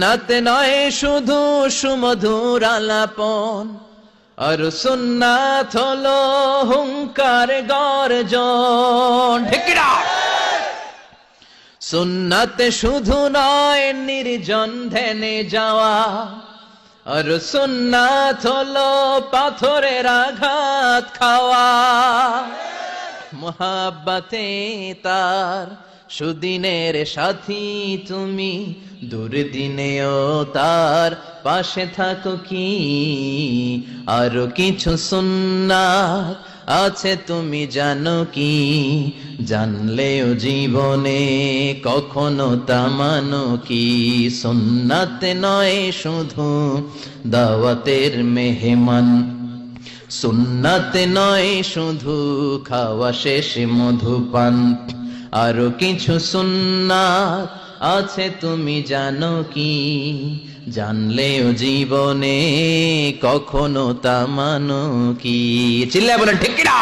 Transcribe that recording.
সুন্নাত নয় শুধু সুমধুর আলাপন, আর সুন্নাত হলো হুঙ্কার গর্জন। ঠিক কি না? সুন্নাত শুধু নয় নির্জন ধ্যানে যাওয়া, আর সুন্নাত হলো পাথরের আঘাত খাওয়া। মোহাব্বতে তার সুদিনের সাথী তুমি, দুর্দিনেও তার পাশে থাকো কি। আরো কিছু সুন্নাত আছে তুমি জানো কি, জানলেও জীবনে কখনো তা মানো কি। সুন্নাত নয় শুধু দাওয়াতের মেহমান, সুন্নাত নয় শুধু খাওয়া শেষে মধুপান। আরো কিছু সুন্নাত আছে তুমি জানো কি, জানলেও জীবনে কখনো তা মানো কি। চিল্লায় বলেন ঠিক কি না?